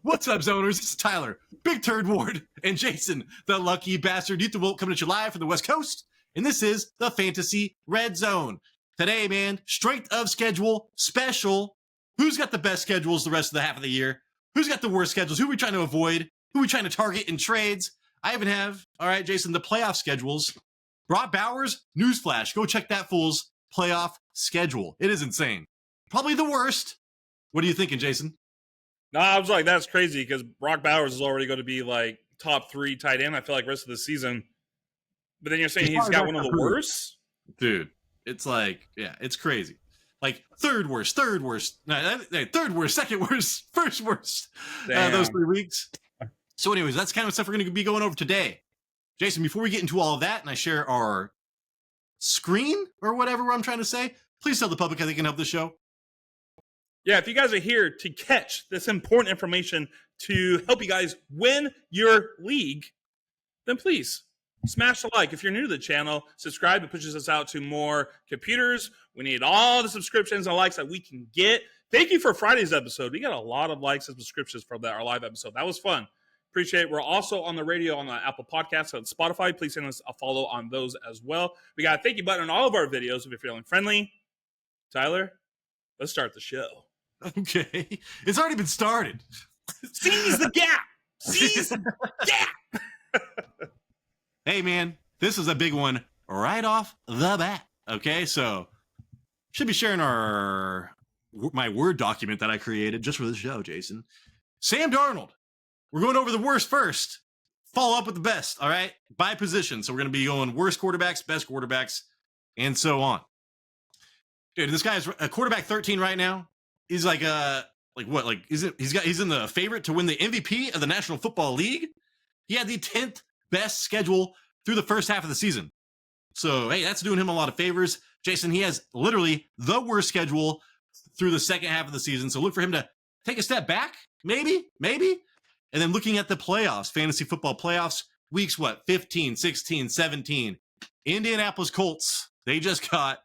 What's up, zoners? This is Tyler, Big Turd Ward, and Jason, the lucky bastard. Youth Will coming at you live from the West Coast, and this is the Fantasy Red Zone. Today, man, strength of schedule special. Who's got the best schedules the rest of the half of the year? Who's got the worst schedules? Who are we trying to avoid? Who are we trying to target in trades? I even have, all right, Jason, the playoff schedules. Brock Bowers, newsflash, go check that fool's playoff schedule. It is insane. Probably the worst. What are you thinking, Jason? No, I was like, that's crazy because Brock Bowers is already going to be like top 3 tight end, I feel like, rest of the season. But then you're saying he's got one of the worst? Dude, it's like, yeah, it's crazy. Like third worst, second worst, first worst, those 3 weeks. So anyways, that's kind of stuff we're going to be going over today. Jason, before we get into all of that and I share our screen or whatever I'm trying to say, please tell the public how they can help the show. Yeah, if you guys are here to catch this important information to help you guys win your league, then please smash the like. If you're new to the channel, subscribe. It pushes us out to more computers. We need all the subscriptions and likes that we can get. Thank you for Friday's episode. We got a lot of likes and subscriptions from our live episode. That was fun. Appreciate it. We're also on the radio on the Apple Podcasts and Spotify. Please send us a follow on those as well. We got a thank you button on all of our videos if you're feeling friendly. Tyler, let's start the show. Okay. It's already been started. Seize the gap. Seize the gap. Hey, man, this is a big one right off the bat. Okay, so should be sharing my Word document that I created just for this show, Jason. Sam Darnold. We're going over the worst first. Follow up with the best, all right? By position. So we're going to be going worst quarterbacks, best quarterbacks, and so on. Dude, this guy's a quarterback 13 right now. He's like he's in the favorite to win the MVP of the National Football League. He had the 10th best schedule through the first half of the season. So, hey, that's doing him a lot of favors. Jason, he has literally the worst schedule through the second half of the season. So look for him to take a step back, maybe. And then looking at the playoffs, fantasy football playoffs, weeks 15, 16, 17. Indianapolis Colts, they just got,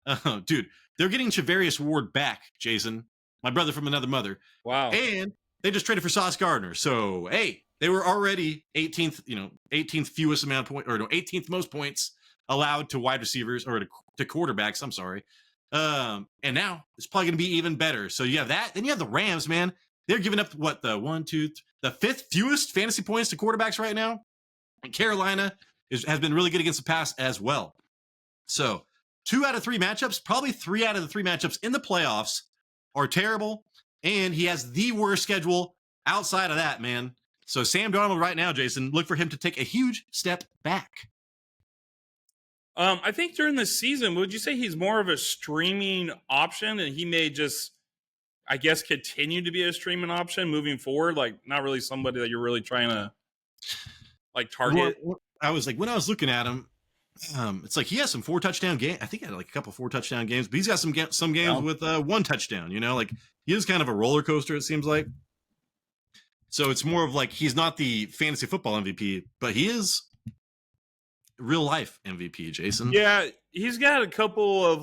they're getting Charvarius Ward back, Jason, my brother from another mother. Wow. And they just traded for Sauce Gardner. So, hey, they were already 18th fewest amount of points, or no, 18th most points allowed to wide receivers or to quarterbacks. I'm sorry. And now it's probably going to be even better. So you have that. Then you have the Rams, man. They're giving up the 5th fewest fantasy points to quarterbacks right now. And Carolina has been really good against the pass as well. So 2 out of 3 matchups, probably 3 out of the 3 matchups in the playoffs are terrible. And he has the worst schedule outside of that, man. So Sam Darnold right now, Jason, look for him to take a huge step back. I think during the season, would you say he's more of a streaming option and he may just, I guess, continue to be a streaming option moving forward? Like, not really somebody that you're really trying to, like, target? I was like, when I was looking at him, it's like he has some 4-touchdown games. I think he had like a couple 4-touchdown games, but he's got some games with 1 touchdown, like he is kind of a roller coaster, it seems like. So it's more of like, he's not the fantasy football MVP, but he is real life MVP, Jason. Yeah, he's got a couple of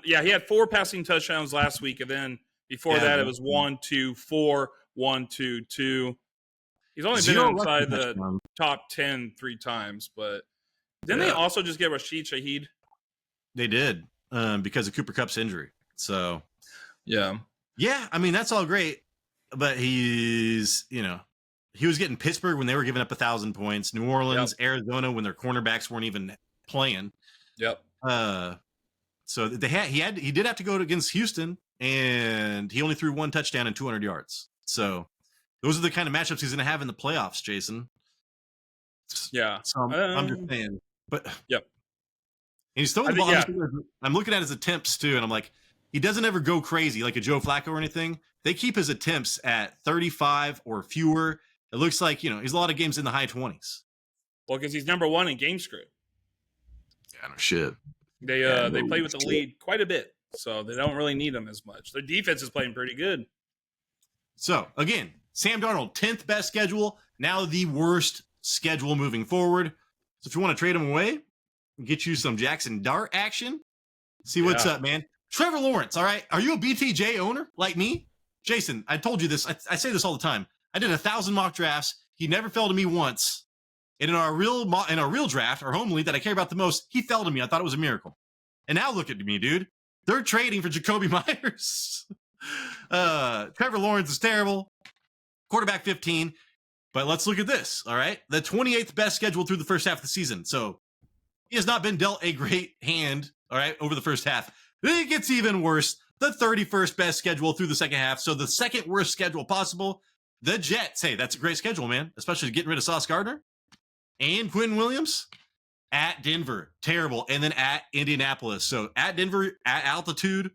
he had 4 passing touchdowns last week, and then before that it was 1, 2, 4, 1, 2, 2. He's only been inside the top 10 3 times, but didn't they also just get Rashid Shaheed? They did, because of Cooper Kupp's injury. So yeah, I mean, that's all great, but he's, he was getting Pittsburgh when they were giving up 1,000 points, New Orleans, Arizona when their cornerbacks weren't even playing. Yep. So he did have to go against Houston, and he only threw 1 touchdown and 200 yards. So those are the kind of matchups he's going to have in the playoffs, Jason. Yeah. So I'm just saying, but yep. And he's throwing the ball. I'm looking at his attempts too, and I'm like, he doesn't ever go crazy like a Joe Flacco or anything. They keep his attempts at 35 or fewer. It looks like, he's a lot of games in the high 20s. Well, because he's number 1 in game script. Yeah, no shit. They play with the lead quite a bit, so they don't really need him as much. Their defense is playing pretty good. So, again, Sam Darnold, 10th best schedule, now the worst schedule moving forward. So if you want to trade him away, get you some Jackson Dart action, see what's up, man. Trevor Lawrence, all right? Are you a BTJ owner like me? Jason, I told you this. I say this all the time. I did 1,000 mock drafts. He never fell to me once. And in our real draft, our home league that I care about the most, he fell to me. I thought it was a miracle. And now look at me, dude. They're trading for Jacoby Myers. Trevor Lawrence is terrible. Quarterback 15. But let's look at this, all right? The 28th best schedule through the first half of the season. So he has not been dealt a great hand, all right, over the first half. It gets even worse. The 31st best schedule through the second half. So the second worst schedule possible. The Jets. Hey, that's a great schedule, man. Especially getting rid of Sauce Gardner and Quentin Williams. At Denver, terrible. And then at Indianapolis. So at Denver, at altitude,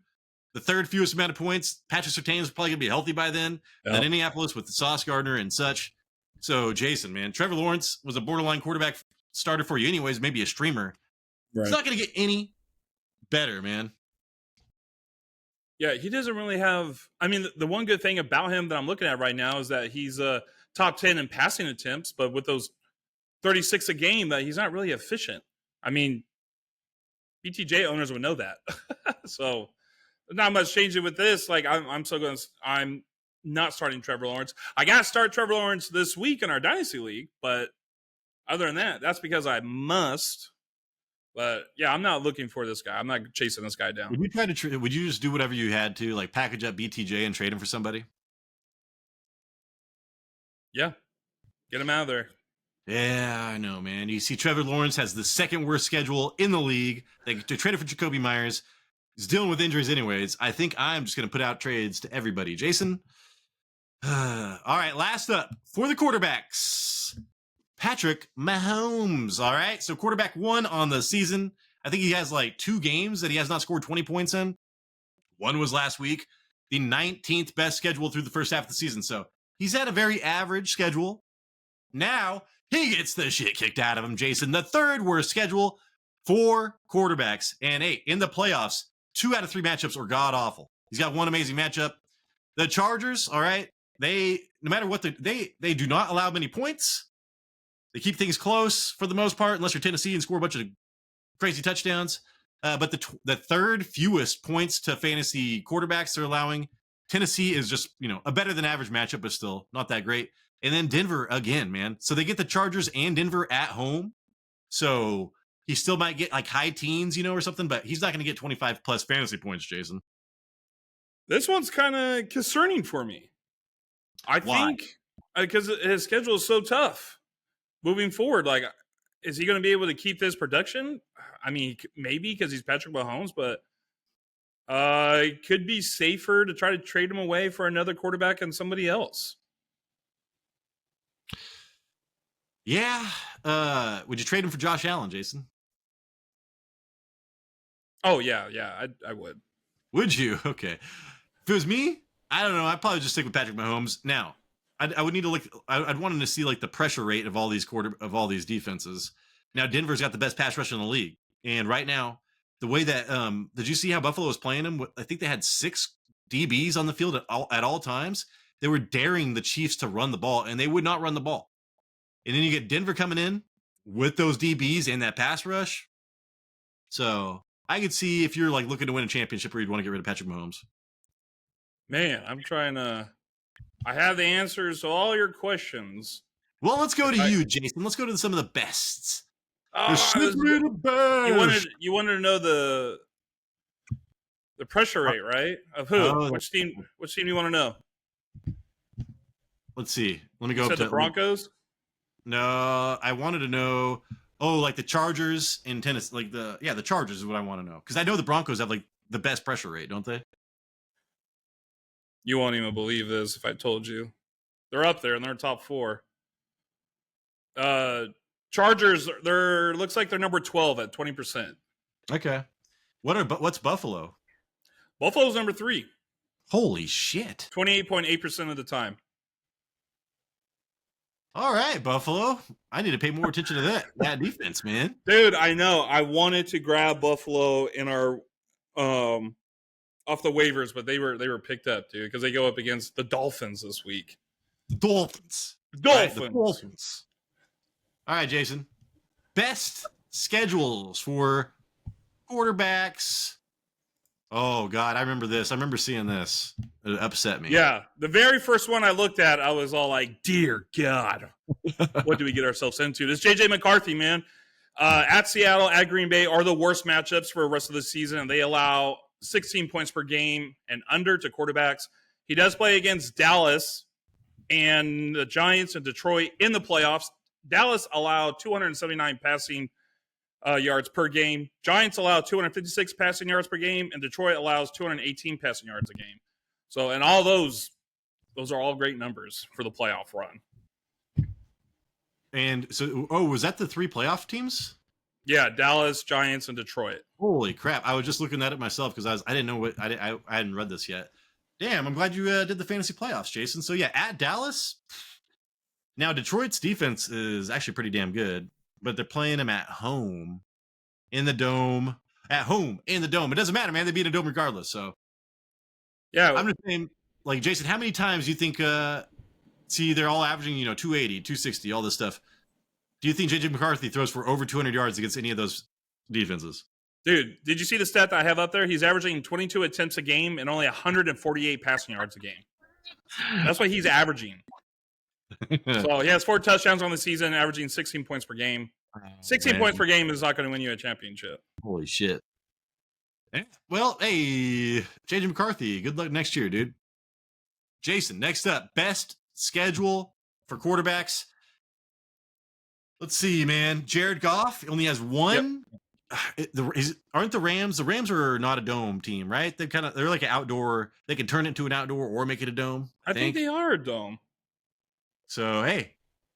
the third fewest amount of points. Patrick Surtain is probably going to be healthy by then. Yep. Then Indianapolis with the Sauce Gardner and such. So Jason, man, Trevor Lawrence was a borderline quarterback starter for you anyways, maybe a streamer. Right. It's not going to get any better, man. Yeah, he doesn't really have... I mean, the one good thing about him that I'm looking at right now is that he's top 10 in passing attempts, but with those 36 a game, he's not really efficient. I mean, BTJ owners would know that. So not much changing with this. Like I'm not starting Trevor Lawrence. I got to start Trevor Lawrence this week in our Dynasty League, but other than that, that's because I must. But yeah, I'm not looking for this guy. I'm not chasing this guy down. Would you try to? Would you just do whatever you had to, like package up BTJ and trade him for somebody? Yeah, get him out of there. Yeah, I know, man. You see, Trevor Lawrence has the second worst schedule in the league. They traded for Jacoby Myers. He's dealing with injuries anyways. I think I'm just going to put out trades to everybody. Jason? All right, last up for the quarterbacks. Patrick Mahomes, all right? So quarterback 1 on the season. I think he has like 2 games that he has not scored 20 points in. One was last week. The 19th best schedule through the first half of the season. So he's had a very average schedule. Now he gets the shit kicked out of him, Jason. The third worst schedule for quarterbacks. And hey, in the playoffs, 2 out of 3 matchups are god awful. He's got one amazing matchup. The Chargers, all right, they no matter what they do not allow many points. They keep things close for the most part, unless you're Tennessee and score a bunch of crazy touchdowns. But the third fewest points to fantasy quarterbacks they're allowing. Tennessee is just, a better than average matchup, but still not that great. And then Denver again, man. So they get the Chargers and Denver at home. So he still might get like high teens, or something, but he's not going to get 25 plus fantasy points, Jason. This one's kind of concerning for me. I think because his schedule is so tough moving forward. Like, is he going to be able to keep this production? I mean, maybe because he's Patrick Mahomes, but it could be safer to try to trade him away for another quarterback and somebody else. Yeah. Would you trade him for Josh Allen, Jason? Oh, yeah, I would. Would you? Okay. If it was me, I don't know. I'd probably just stick with Patrick Mahomes. Now, I would need to look. I'd want him to see like the pressure rate of all these defenses. Now, Denver's got the best pass rush in the league, and right now, the way that did you see how Buffalo was playing him? I think they had 6 DBs on the field at all times. They were daring the Chiefs to run the ball, and they would not run the ball. And then you get Denver coming in with those DBs and that pass rush. So I could see if you're like looking to win a championship, where you'd want to get rid of Patrick Mahomes. Man, I'm trying to. I have the answers to all your questions. Well, let's go to you, Jason. Let's go to some of the bests. You wanted to know the pressure rate, right? Of who? Which team do you want to know? Let's see. Let me go up to the Broncos. No, I wanted to know. Oh, like the Chargers in Tennessee, like the Chargers is what I want to know, because I know the Broncos have like the best pressure rate, don't they? You won't even believe this if I told you. They're up there and they're top 4. Chargers, looks like they're number 12 at 20%. Okay. What's Buffalo? Buffalo's number 3. Holy shit. 28.8% of the time. All right, Buffalo. I need to pay more attention to that defense, man. Dude, I know. I wanted to grab Buffalo in our off the waivers, but they were picked up, dude, because they go up against the Dolphins this week. Dolphins. Dolphins. All right, Jason. Best schedules for quarterbacks. Oh God, I remember this. I remember seeing this. It upset me. Yeah, the very first one I looked at, I was all like, "Dear God, what do we get ourselves into?" This JJ McCarthy, man, at Seattle, at Green Bay are the worst matchups for the rest of the season, and they allow 16 points per game and under to quarterbacks. He does play against Dallas and the Giants and Detroit in the playoffs. Dallas allowed 279 passing yards per game. Giants allow 256 passing yards per game, and Detroit allows 218 passing yards a game. So, and all those are all great numbers for the playoff run. And so, was that the 3 playoff teams? Yeah, Dallas, Giants, and Detroit. Holy crap! I was just looking at it myself because I didn't know what I hadn't read this yet. Damn, I'm glad you did the fantasy playoffs, Jason. So yeah, at Dallas. Now Detroit's defense is actually pretty damn good, but they're playing them at home, in the dome, at home in the dome. It doesn't matter, man. They beat a dome regardless. So yeah, I'm just saying, like Jason, how many times do you think? See, they're all averaging 280, 260, all this stuff. Do you think JJ McCarthy throws for over 200 yards against any of those defenses? Dude, did you see the stat that I have up there? He's averaging 22 attempts a game and only 148 passing yards a game. That's what he's averaging. So he has 4 touchdowns on the season, averaging 16 points per game. 16 points per game is not going to win you a championship. Holy shit. Well, hey, JJ McCarthy, good luck next year, dude. Jason, next up, best schedule for quarterbacks. Let's see, man. Jared Goff only has one. Yep. Aren't the Rams? The Rams are not a dome team, right? They're like an outdoor. They can turn it into an outdoor or make it a dome. I think they are a dome. So hey,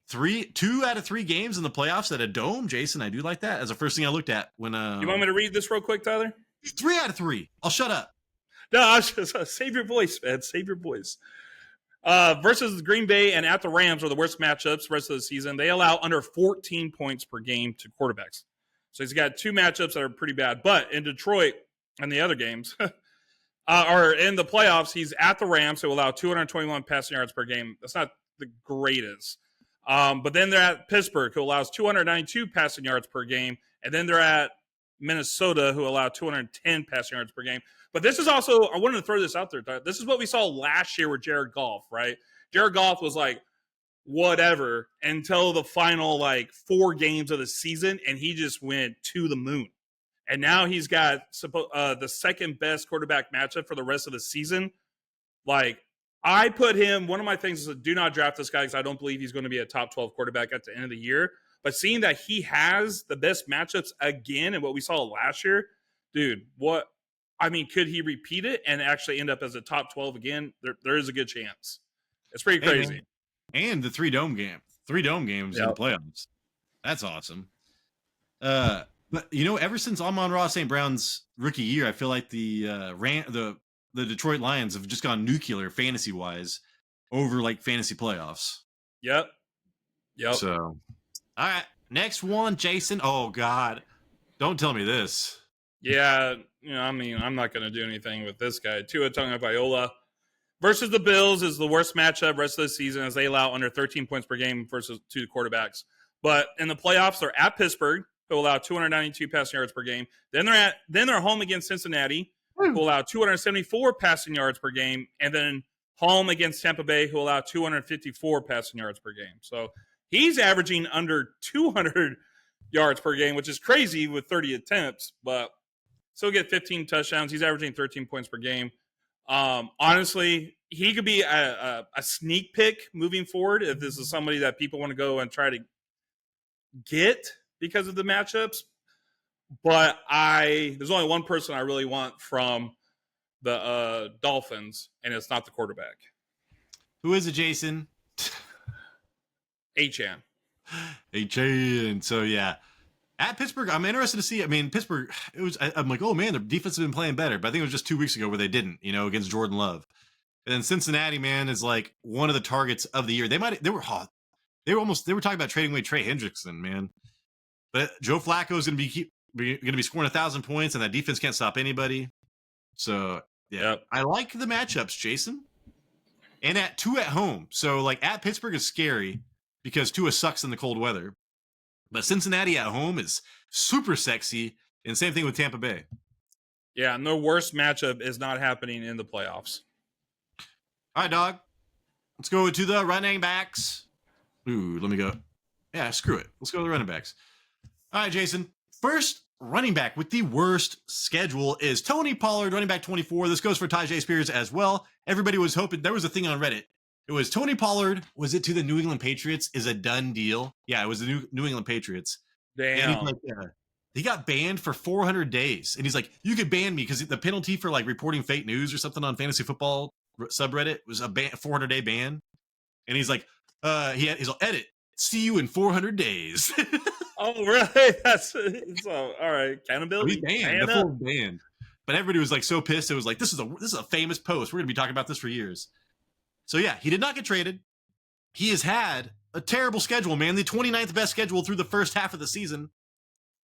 2 out of 3 games in the playoffs at a dome, Jason. I do like that. As the first thing I looked at when. You want me to read this real quick, Tyler? 3 out of 3. I'll shut up. No, I was just save your voice, man. Save your voice. Versus Green Bay and at the Rams are the worst matchups the rest of the season. They allow under 14 points per game to quarterbacks. So he's got 2 matchups that are pretty bad. But in Detroit and the other games, or in the playoffs, he's at the Rams, who allow 221 passing yards per game. That's not the greatest. But then they're at Pittsburgh, who allows 292 passing yards per game. And then they're at Minnesota, who allow 210 passing yards per game. But this is also, I wanted to throw this out there. This is what we saw last year with Jared Goff, right? Jared Goff was like, whatever, until the final 4 games of the season, and he just went to the moon. And now he's got the second best quarterback matchup for the rest of the season. I put him, one of my things is do not draft this guy because I don't believe he's going to be a top 12 quarterback at the end of the year. But seeing that he has the best matchups again and what we saw last year, dude, could he repeat it and actually end up as a top 12 again? There is a good chance. It's pretty crazy. And the 3 dome games in the playoffs. That's awesome. But ever since Amon-Ra St. Brown's rookie year, I feel like the Detroit Lions have just gone nuclear fantasy wise over fantasy playoffs. Yep. So, all right, next one, Jason. Oh God, don't tell me this. Yeah, I'm not going to do anything with this guy. Tua Tagovailoa versus the Bills is the worst matchup rest of the season as they allow under 13 points per game versus 2 quarterbacks. But in the playoffs, they're at Pittsburgh, who allow 292 passing yards per game. Then they're home against Cincinnati, who allow 274 passing yards per game, and then home against Tampa Bay, who allow 254 passing yards per game. So he's averaging under 200 yards per game, which is crazy with 30 attempts, but still get 15 touchdowns. He's averaging 13 points per game. Honestly, he could be a sneak pick moving forward if this is somebody that people want to go and try to get because of the matchups. But there's only one person I really want from the Dolphins, and it's not the quarterback. Who is it, Jason? Achane. So yeah, at Pittsburgh, I'm interested to see. Pittsburgh. I'm like, oh man, their defense has been playing better, but I think it was just 2 weeks ago where they didn't, against Jordan Love. And then Cincinnati, man, is one of the targets of the year. They were hot. They were talking about trading away Trey Hendrickson, man. But Joe Flacco is going to be scoring 1,000 points, and that defense can't stop anybody. So yeah, yep. I like the matchups, Jason. And at 2 at home, so at Pittsburgh is scary because Tua sucks in the cold weather. But Cincinnati at home is super sexy, and same thing with Tampa Bay. Yeah, and the worst matchup is not happening in the playoffs. All right, dog. Let's go to the running backs. Ooh, let me go. Yeah, screw it. Let's go to the running backs. All right, Jason. First running back with the worst schedule is Tony Pollard, running back 24. This goes for Tyjae Spears as well. Everybody was hoping, there was a thing on Reddit. It was Tony Pollard, was it to the New England Patriots, is a done deal. Yeah, it was the New England Patriots. And he's Damn. like, he got banned for 400 days. And he's like, you could ban me because the penalty for like reporting fake news or something on fantasy football subreddit was a 400-day ban. And he's like, he's like, edit, see you in 400 days. Oh, really? That's so. All right, He's accountability. banned. The full banned. But everybody was like so pissed. It was like, this is a famous post. We're gonna be talking about this for years. So yeah, he did not get traded. He has had a terrible schedule, man. The 29th best schedule through the first half of the season.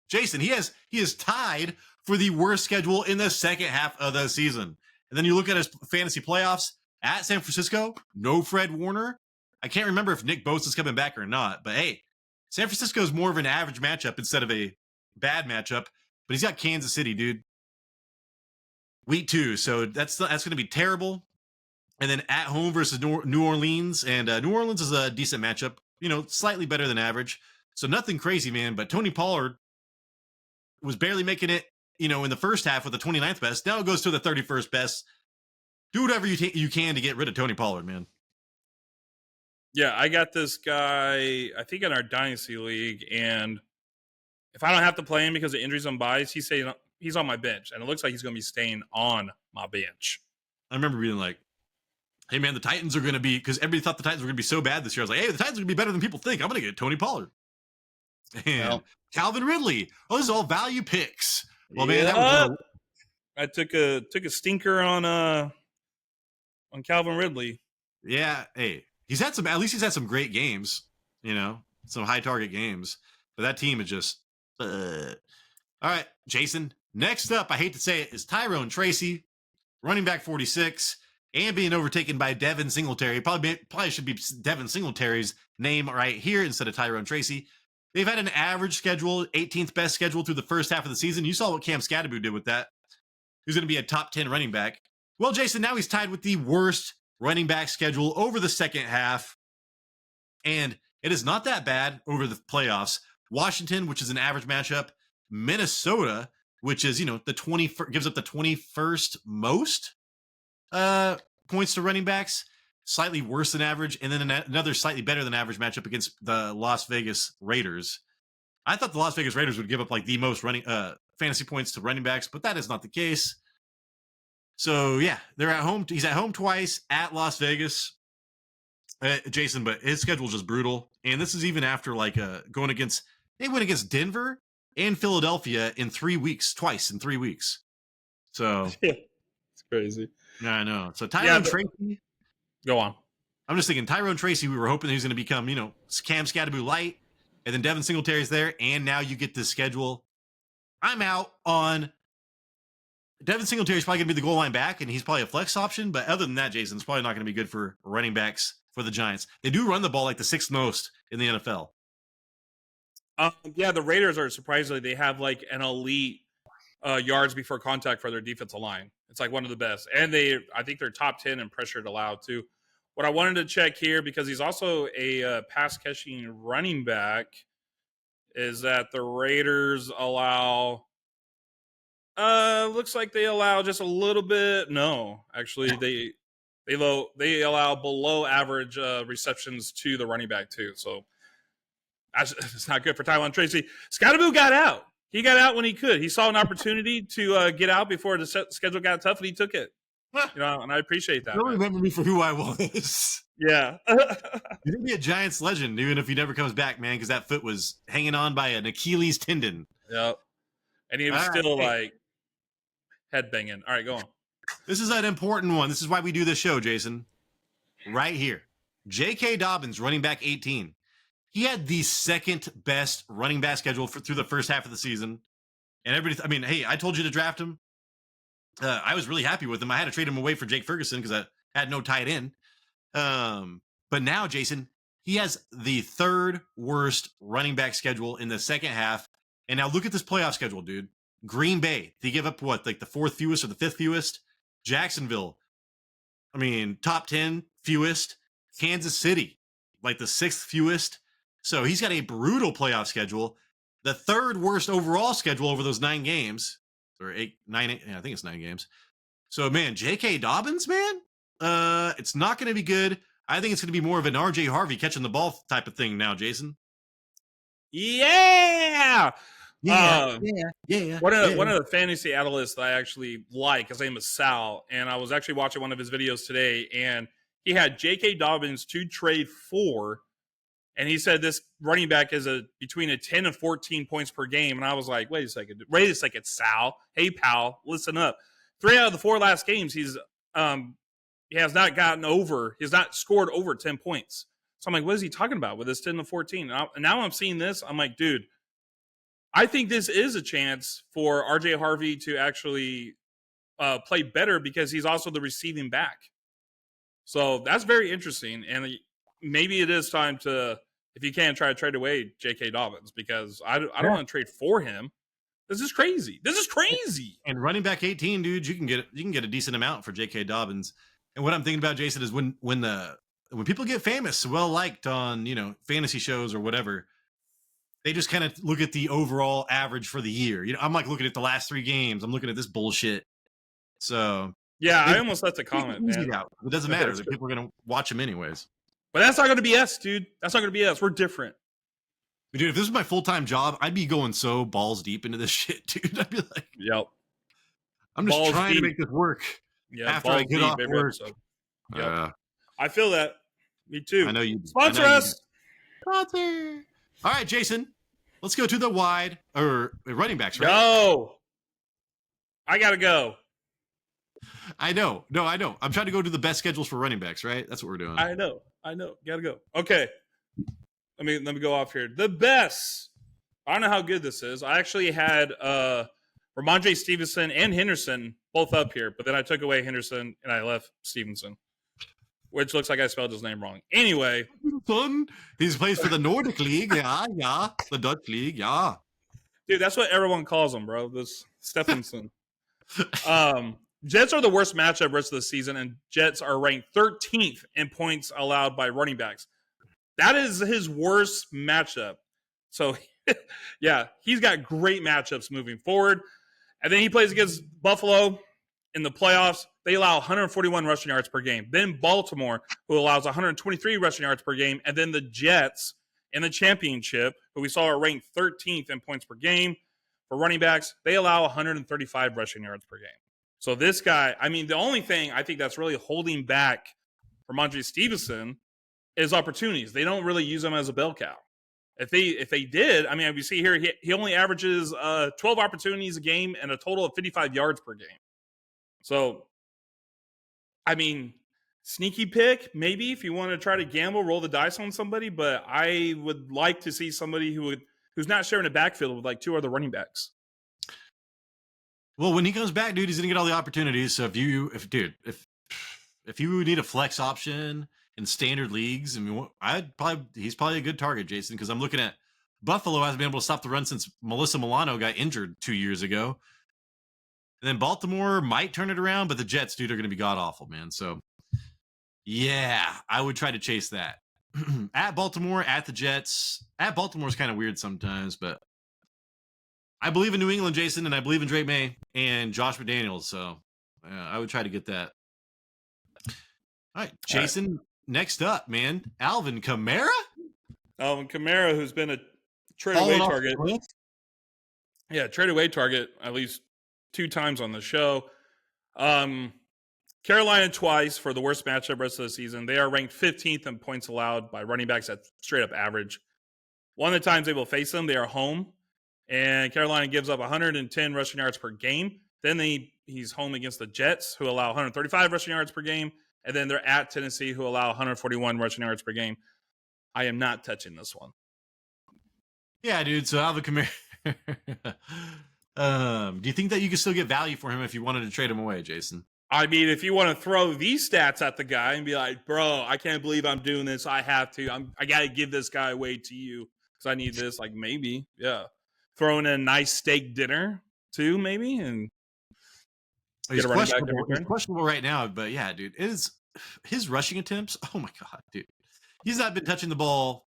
Jason, he is tied for the worst schedule in the second half of the season. And then you look at his fantasy playoffs at San Francisco, no Fred Warner. I can't remember if Nick Bosa's coming back or not, but hey, San Francisco is more of an average matchup instead of a bad matchup. But he's got Kansas City, dude. Week 2, so that's going to be terrible. And then at home versus New Orleans, and New Orleans is a decent matchup, slightly better than average. So nothing crazy, man. But Tony Pollard was barely making it, in the first half with the 29th best. Now it goes to the 31st best. Do whatever you can to get rid of Tony Pollard, man. Yeah, I got this guy, I think in our Dynasty League, and if I don't have to play him because of injuries and buys, he's on my bench, and it looks like he's going to be staying on my bench. I remember being like, hey, man, the Titans are going to be, because everybody thought the Titans were going to be so bad this year. I was like, hey, the Titans are going to be better than people think. I'm going to get Tony Pollard. And Calvin Ridley. Oh, this is all value picks. Well, man, that was I took a stinker on Calvin Ridley. Yeah, hey, at least he's had some great games, some high target games. But that team is just all right, Jason. Next up, I hate to say it, is Tyrone Tracy, running back 46, and being overtaken by Devin Singletary. Probably should be Devin Singletary's name right here instead of Tyrone Tracy. They've had an average schedule, 18th best schedule through the first half of the season. You saw what Cam Scatterbo did with that. He's going to be a top 10 running back. Well, Jason, now he's tied with the worst running back schedule over the second half. And it is not that bad over the playoffs. Washington, which is an average matchup. Minnesota, which is, gives up the 21st most points to running backs. Slightly worse than average. And then another slightly better than average matchup against the Las Vegas Raiders. I thought the Las Vegas Raiders would give up like the most running fantasy points to running backs, but that is not the case. So yeah, they're at home. He's at home twice at Las Vegas, Jason. But his schedule is just brutal, and this is even after like they went against Denver and Philadelphia in 3 weeks, twice in 3 weeks. So yeah, it's crazy. Yeah, I know. So Tyrone Tracy, go on. I'm just thinking Tyrone Tracy. We were hoping he was going to become, Cam Scatterbo light, and then Devin Singletary's there, and now you get this schedule. I'm out on. Devin Singletary is probably going to be the goal line back, and he's probably a flex option. But other than that, Jason, it's probably not going to be good for running backs for the Giants. They do run the ball like the 6th most in the NFL. Yeah, the Raiders are surprisingly, they have like an elite yards before contact for their defensive line. It's like one of the best. And I think they're top 10 in pressure allowed too. What I wanted to check here, because he's also a pass catching running back, is that the Raiders allow looks like they allow just a little bit. No, actually they allow below average receptions to the running back too. So it's not good for Tyrone Tracy. Scatterbo got out. He got out when he could. He saw an opportunity to get out before the schedule got tough, and he took it. And I appreciate that. Don't remember me for who I was. Yeah. He's going to be a Giants legend, even if he never comes back, man, because that foot was hanging on by an Achilles tendon. Yep. And he was still like headbanging. All right, go on. This is an important one. This is why we do this show, Jason. Right here. J.K. Dobbins, running back 18. He had the second best running back schedule through the first half of the season. And everybody, hey, I told you to draft him. I was really happy with him. I had to trade him away for Jake Ferguson because I had no tight end. But now, Jason, he has the 3rd worst running back schedule in the second half. And now look at this playoff schedule, dude. Green Bay, they give up what, like the fourth fewest or the fifth fewest? Jacksonville, I mean, top 10 fewest. Kansas City, like the sixth fewest. So he's got a brutal playoff schedule. The third worst overall schedule over those 9 games. Or 8, 9, 8, yeah, I think it's 9 games. So, man, J.K. Dobbins, man, it's not going to be good. I think it's going to be more of an R.J. Harvey catching the ball type of thing now, Jason. Yeah. Yeah. One of the fantasy analysts that I actually like, his name is Sal, and I was actually watching one of his videos today, and he had J.K. Dobbins to trade for, and he said this running back is between 10 and 14 points per game, and I was like, wait a second, Sal. Hey, pal, listen up. 3 out of the 4 last games, he has not scored over 10 points. So I'm like, what is he talking about with this 10 to 14? And now I'm seeing this, I'm like, dude, I think this is a chance for RJ Harvey to actually play better because he's also the receiving back. So that's very interesting. And maybe it is time to, if you can, try to trade away J.K. Dobbins because I don't want to trade for him. This is crazy. And running back 18, dude, you can get a decent amount for J.K. Dobbins. And what I'm thinking about, Jason, is when people get famous, well liked on, fantasy shows or whatever, they just kind of look at the overall average for the year. I'm like looking at the last 3 games. I'm looking at this bullshit. So yeah, I almost left a comment, man. It doesn't matter. People are going to watch them anyways. But that's not going to be us, dude. That's not going to be us. We're different. Dude, if this was my full-time job, I'd be going so balls deep into this shit, dude. I'd be like, yep. I'm just balls trying deep. To make this work after I get off work. Yep. I feel that. Me too. I know you. Sponsor us. Sponsor. All right, Jason. Let's go to the wide or running backs, right? No. I got to go. I know. No, I know. I'm trying to go to the best schedules for running backs, right? That's what we're doing. I know. Got to go. Okay. Let me go off here. The best. I don't know how good this is. I actually had Ramondre Stevenson and Henderson both up here, but then I took away Henderson and I left Stevenson, which looks like I spelled his name wrong. Anyway. He's plays for the Nordic League. Yeah. The Dutch League. Yeah. Dude, that's what everyone calls him, bro. This Stephenson. Jets are the worst matchup rest of the season, and Jets are ranked 13th in points allowed by running backs. That is his worst matchup. So, yeah, he's got great matchups moving forward. And then he plays against Buffalo in the playoffs. They allow 141 rushing yards per game. Then Baltimore, who allows 123 rushing yards per game. And then the Jets in the championship, who we saw are ranked 13th in points per game for running backs. They allow 135 rushing yards per game. So this guy, I mean, the only thing I think that's really holding back Ramondre Stevenson is opportunities. They don't really use him as a bell cow. If they did, I mean, we see here he only averages 12 opportunities a game and a total of 55 yards per game. So, I mean, sneaky pick maybe if you want to try to gamble, roll the dice on somebody. But I would like to see somebody who's not sharing a backfield with like 2 other running backs. Well, when he comes back, dude, he's gonna get all the opportunities. So if you need a flex option in standard leagues, I mean, he's probably a good target, Jason, because I'm looking at Buffalo hasn't been able to stop the run since Melissa Milano got injured 2 years ago. And then Baltimore might turn it around, but the Jets, dude, are going to be god-awful, man. So, yeah, I would try to chase that. At Baltimore, at the Jets. At Baltimore is kind of weird sometimes, but I believe in New England, Jason, and I believe in Drake May and Josh McDaniels. So, I would try to get that. All right, Jason, next up, man. Alvin Kamara? Alvin Kamara, who's been a trade-away target. Yeah, trade-away target at least 2 times on the show. Carolina twice for the worst matchup rest of the season. They are ranked 15th in points allowed by running backs at straight up average. One of the times they will face them, they are home. And Carolina gives up 110 rushing yards per game. Then he's home against the Jets, who allow 135 rushing yards per game. And then they're at Tennessee, who allow 141 rushing yards per game. I am not touching this one. Yeah, dude. So Alvin Kamara. Do you think that you could still get value for him if you wanted to trade him away, Jason? I mean, if you want to throw these stats at the guy and be like, bro, I can't believe I'm doing this. I have to. I got to give this guy away to you because I need this. Like, maybe, yeah. Throwing in a nice steak dinner 2 maybe, and He's get a running back questionable. every He's turn. questionable right now, but yeah, dude, it is his rushing attempts. Oh my god, dude, he's not been touching the ball.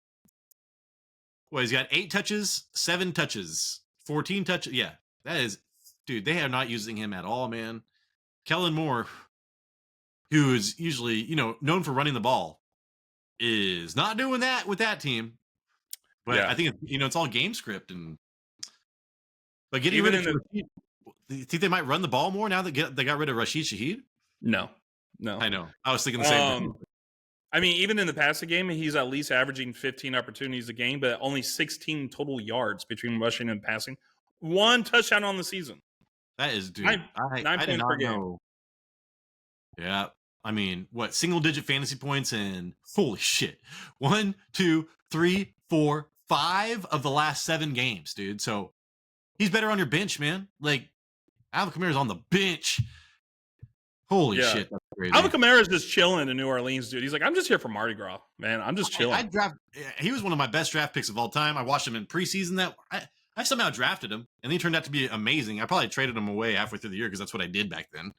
Well, he's got 8 touches, 7 touches, 14 touches. Yeah, that is, dude. They are not using him at all, man. Kellen Moore, who is usually known for running the ball, is not doing that with that team. But Yeah. I think it's all game script but getting Even rid in of the Rashid, do you think they might run the ball more now that they got rid of Rashid Shaheed? no. I know. I was thinking the same thing. I mean, even in the passing game, he's at least averaging 15 opportunities a game, but only 16 total yards between rushing and passing. 1 touchdown on the season. That is, dude. 9 I did points per not game. know. Yeah. I mean, what, single digit fantasy points and holy shit. 1, 2, 3, 4, 5 of the last 7 games, dude. So he's better on your bench, man. Like, Alvin Kamara's on the bench. Holy Yeah. shit, that's crazy. Alvin Kamara's just chilling in New Orleans, dude. He's like, I'm just here for Mardi Gras, man. I'm just chilling. He was one of my best draft picks of all time. I watched him in preseason. I somehow drafted him, and he turned out to be amazing. I probably traded him away halfway through the year because that's what I did back then.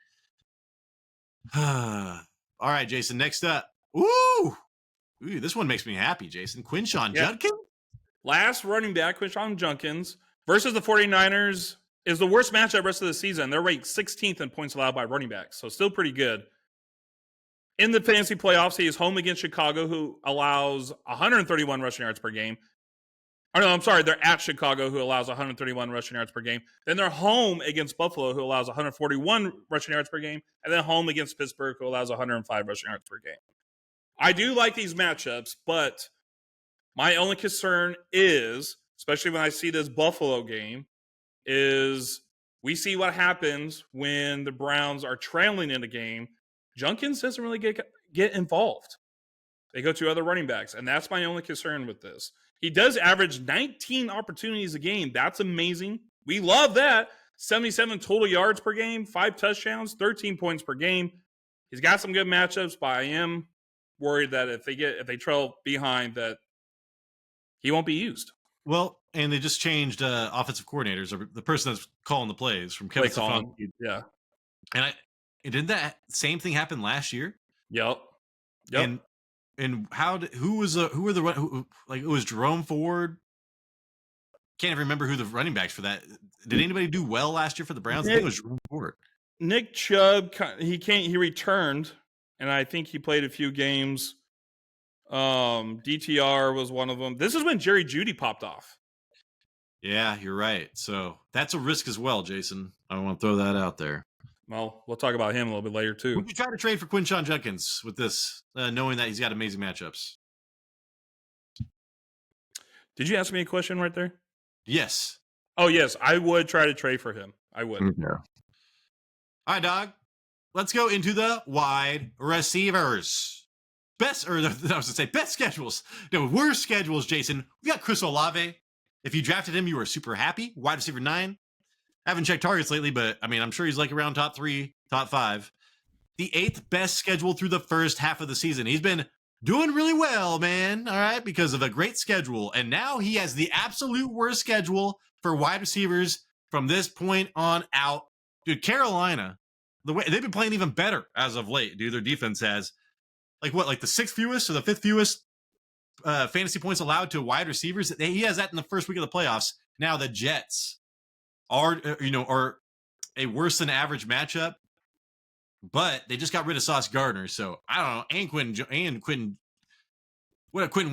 All right, Jason, next up. Ooh, this one makes me happy, Jason. Quinshon Judkins? Last running back, Quinshon Judkins, versus the 49ers is the worst matchup rest of the season. They're ranked 16th in points allowed by running backs, so still pretty good. In the fantasy playoffs, he is home against Chicago, who allows 131 rushing yards per game. Oh, no, I'm sorry. They're at Chicago, who allows 131 rushing yards per game. Then they're home against Buffalo, who allows 141 rushing yards per game. And then home against Pittsburgh, who allows 105 rushing yards per game. I do like these matchups, but my only concern is, especially when I see this Buffalo game, is we see what happens when the Browns are trailing in a game. Judkins doesn't really get involved. They go to other running backs, and that's my only concern with this. He does average 19 opportunities a game. That's amazing. We love that. 77 total yards per game, 5 touchdowns, 13 points per game. He's got some good matchups, but I am worried that if they trail behind, that he won't be used. Well, and they just changed offensive coordinators, or the person that's calling the plays from Kevin Stefanski. Yeah. And didn't that same thing happen last year? Yep. And who were the like, it was Jerome Ford. Can't even remember who the running backs for that. Did anybody do well last year for the Browns? I think it was Jerome Ford. Nick Chubb, he returned, and I think he played a few games. DTR was one of them. This is when Jerry Jeudy popped off. Yeah, you're right. So that's a risk as well, Jason. I want to throw that out there. Well, we'll talk about him a little bit later, too. Would you try to trade for Quinshon Judkins with this, knowing that he's got amazing matchups? Did you ask me a question right there? Yes. Oh, yes. I would try to trade for him. I would. Okay. All right, dog. Let's go into the wide receivers. Best schedules. No, worst schedules, Jason. We got Chris Olave. If you drafted him, you were super happy. Wide receiver 9. I haven't checked targets lately, but I mean, I'm sure he's like around top 3, top 5. The 8th best schedule through the first half of the season. He's been doing really well, man. All right, because of a great schedule. And now he has the absolute worst schedule for wide receivers from this point on out. Dude, Carolina, the way they've been playing even better as of late, dude. Their defense has like the 6th fewest or the 5th fewest fantasy points allowed to wide receivers. He has that in the first week of the playoffs. Now the Jets are a worse than average matchup, but they just got rid of Sauce Gardner, so I don't know. And Quentin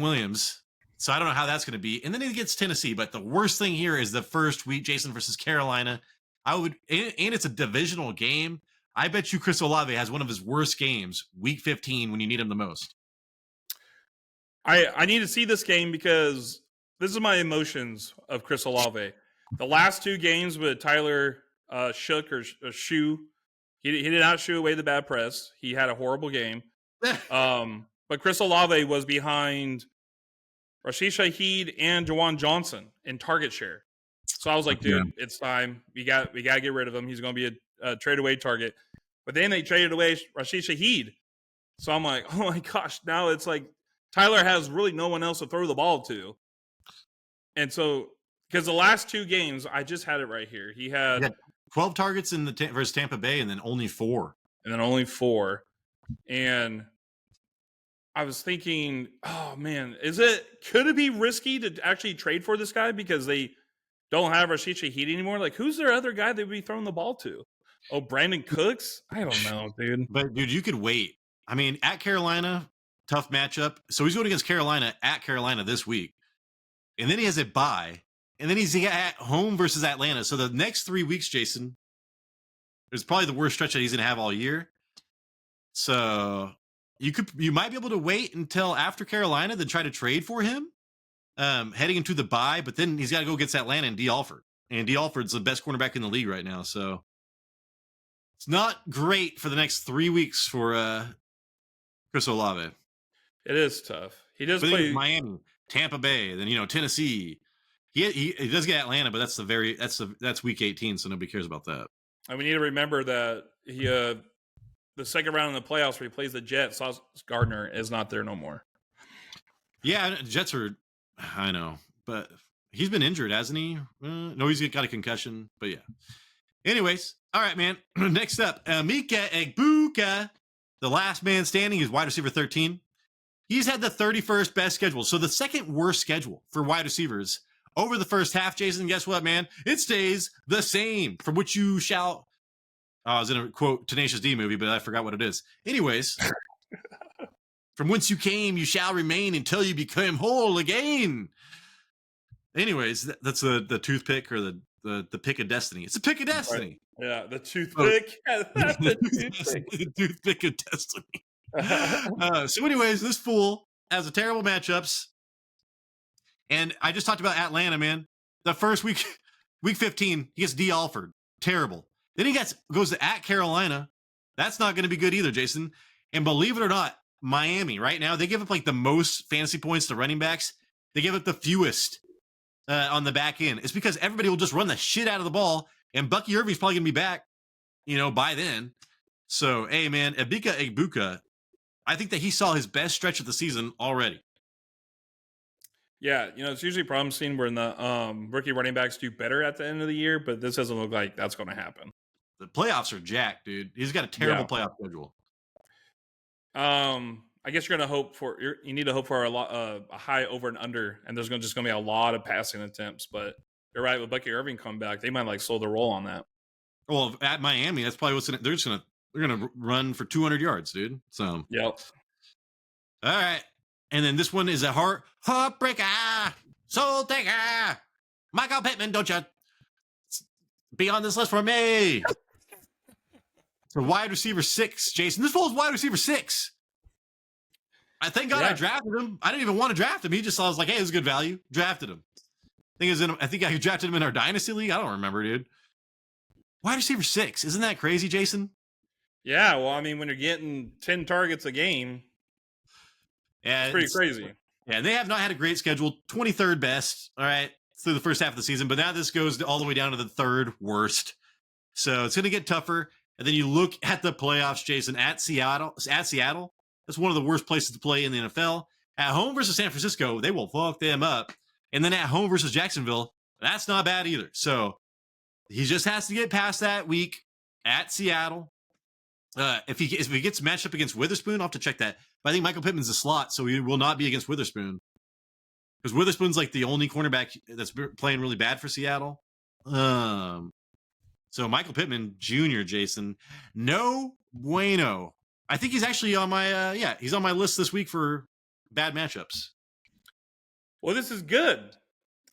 Williams. So I don't know how that's going to be. And then he gets Tennessee, but the worst thing here is the first week, Jason versus Carolina. And it's a divisional game. I bet you Chris Olave has one of his worst games, week 15, when you need him the most. I need to see this game because this is my emotions of Chris Olave. The last 2 games with Tyler Shook or Shoe, he did not shoo away the bad press. He had a horrible game. But Chris Olave was behind Rashid Shaheed and Jawan Johnson in target share. So I was like, dude, it's time. We got to get rid of him. He's going to be a trade away target. But then they traded away Rashid Shaheed. So I'm like, oh my gosh, now it's like Tyler has really no one else to throw the ball to. And so, because the last 2 games, I just had it right here. He had 12 targets in the versus Tampa Bay, and then only 4. And then only 4. And I was thinking, oh man, could it be risky to actually trade for this guy because they don't have Rashid Shaheed anymore? Like, who's their other guy they'd be throwing the ball to? Oh, Brandon Cooks? I don't know, dude. But dude, you could wait. I mean, at Carolina, tough matchup. So he's going against Carolina at Carolina this week. And then he has a bye. And then he's at home versus Atlanta. So the next 3 weeks, Jason, is probably the worst stretch that he's going to have all year. So you might be able to wait until after Carolina, then try to trade for him heading into the bye. But then he's got to go against Atlanta and D. Alford. And D. Alford's the best cornerback in the league right now. So it's not great for the next 3 weeks for Chris Olave. It is tough. He does But play Miami, Tampa Bay, then Tennessee. He does get Atlanta, but that's week 18, so nobody cares about that. And we need to remember that he the second round in the playoffs where he plays the Jets, Sauce Gardner is not there no more. Yeah, Jets are, I know, but he's been injured, hasn't he? No, he's got a concussion, but yeah. Anyways, all right, man. Next up, Mika Egbuka, the last man standing, is wide receiver 13. He's had the 31st best schedule, so the second worst schedule for wide receivers over the first half. Jason, guess what, man? It stays the same, from which you shall. I was in a quote Tenacious D movie, but I forgot what it is. Anyways, from whence you came, you shall remain until you become whole again. Anyways, that's the toothpick or the pick of destiny. It's a pick of destiny. Right. Yeah, the toothpick. The toothpick. The toothpick of destiny. So anyways, this fool has a terrible matchups. And I just talked about Atlanta, man. The first week 15, he gets D. Alford. Terrible. Then he goes to at Carolina. That's not going to be good either, Jason. And believe it or not, Miami right now, they give up like the most fantasy points to running backs. They give up the fewest on the back end. It's because everybody will just run the shit out of the ball. And Bucky Irving's probably going to be back, by then. So, hey, man, Egbuka, I think that he saw his best stretch of the season already. Yeah, it's usually promising when the rookie running backs do better at the end of the year, but this doesn't look like that's going to happen. The playoffs are jacked, dude. He's got a terrible playoff schedule. I guess you need to hope for a high over and under, and there's just going to be a lot of passing attempts. But you're right, with Bucky Irving come back, they might slow the roll on that. Well, at Miami, that's probably they're gonna run for 200 yards, dude. So yep. All right. And then this one is a heartbreaker, soul taker. Michael Pittman, don't you be on this list for me. So wide receiver 6, Jason. This fool's wide receiver 6. I thank God I drafted him. I didn't even want to draft him. He just saw, I was like, hey, this is good value. Drafted him. I think I drafted him in our dynasty league. I don't remember, dude. Wide receiver 6. Isn't that crazy, Jason? Yeah, well, I mean, when you're getting 10 targets a game, it's pretty crazy. Yeah, they have not had a great schedule. 23rd best, all right, through the first half of the season. But now this goes all the way down to the 3rd worst. So it's going to get tougher. And then you look at the playoffs, Jason, at Seattle. That's one of the worst places to play in the NFL. At home versus San Francisco, they will fuck them up. And then at home versus Jacksonville, that's not bad either. So he just has to get past that week at Seattle. If he gets matched up against Witherspoon, I'll have to check that. But I think Michael Pittman's a slot, so he will not be against Witherspoon. Because Witherspoon's like the only cornerback that's playing really bad for Seattle. So Michael Pittman Jr., Jason, no bueno. I think he's actually on my he's on my list this week for bad matchups. Well, this is good.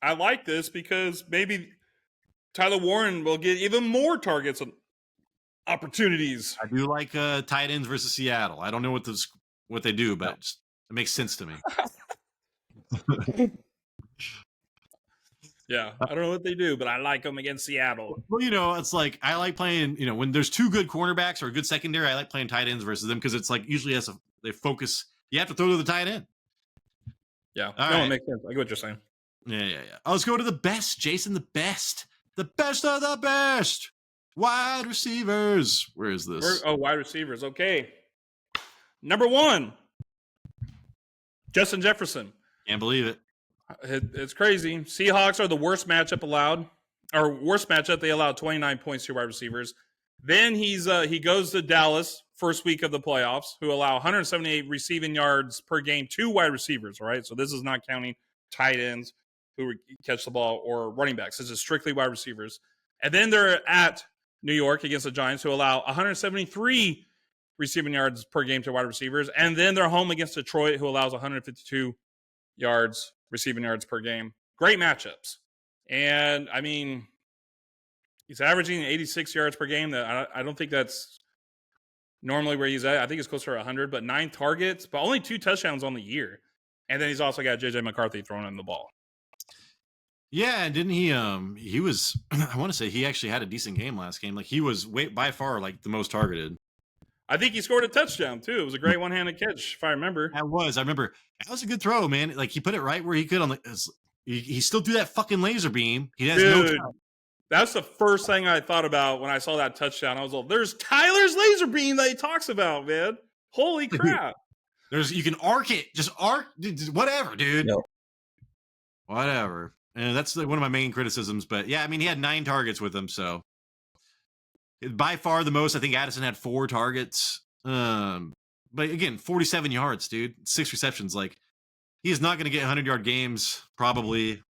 I like this because maybe Tyler Warren will get even more targets and opportunities. I do like tight ends versus Seattle. I don't know what they do, but it makes sense to me. Yeah, I don't know what they do, but I like them against Seattle. Well, it's like I like playing, when there's two good cornerbacks or a good secondary, I like playing tight ends versus them because it's like usually they focus. You have to throw to the tight end. Yeah, all right. It makes sense. I get what you're saying. Yeah. Let's go to the best, Jason. The best of the best wide receivers. Where is this? Wide receivers. Okay. Number 1, Justin Jefferson. Can't believe it. It's crazy. Seahawks are the worst matchup allowed. or worst matchup, they allow 29 points to wide receivers. Then he goes to Dallas first week of the playoffs, who allow 178 receiving yards per game to wide receivers. Right, so this is not counting tight ends who catch the ball or running backs. This is strictly wide receivers. And then they're at New York against the Giants, who allow 173 receiving yards per game to wide receivers. And then they're home against Detroit, who allows 152 receiving yards per game. Great matchups. And I mean, he's averaging 86 yards per game. I don't think that's normally where he's at. I think it's closer to 100, but 9 targets, but only 2 touchdowns on the year. And then he's also got JJ McCarthy throwing him the ball. Yeah, and didn't he was I want to say he actually had a decent game last game. Like he was by far like the most targeted. I think he scored a touchdown too. It was a great one-handed catch, if I remember. I remember that was a good throw, man. Like he put it right where he could on he still threw that fucking laser beam. He has no time. That's the first thing I thought about when I saw that touchdown. I was like, there's Tyler's laser beam that he talks about, man. Holy crap. You can arc it. Just arc whatever, dude. No. Whatever. And that's one of my main criticisms. But yeah, I mean, he had 9 targets with him, so by far the most. I think Addison had 4 targets. But again, 47 yards, dude. 6 receptions. Like, he is not going to get 100-yard games, probably.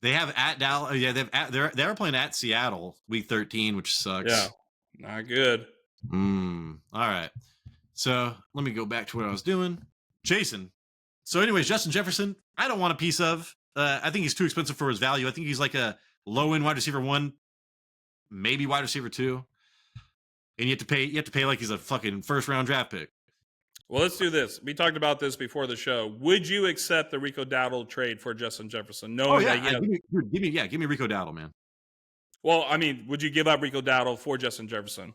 They have at Dallas. Yeah, they're playing at Seattle week 13, which sucks. Yeah, not good. All right. So let me go back to what I was doing. Jason. So anyways, Justin Jefferson, I don't want a piece of. I think he's too expensive for his value. I think he's like a low-end wide receiver 1, maybe wide receiver 2. And you have to pay like he's a fucking first-round draft pick. Well, let's do this. We talked about this before the show. Would you accept the Rico Dowdle trade for Justin Jefferson? Knowing that, give me Rico Dowdle, man. Well, I mean, would you give up Rico Dowdle for Justin Jefferson?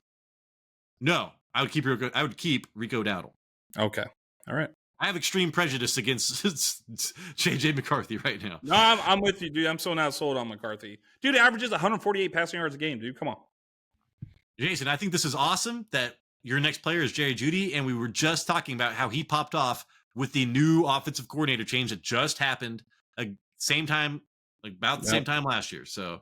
No, I would keep Rico Dowdle. Okay, all right. I have extreme prejudice against JJ McCarthy right now. No, I'm with you, dude. I'm so not sold on McCarthy. Dude, he averages 148 passing yards a game, dude. Come on. Jason, I think this is awesome that your next player is Jerry Jeudy, and we were just talking about how he popped off with the new offensive coordinator change that just happened same time, like about the same time last year. So,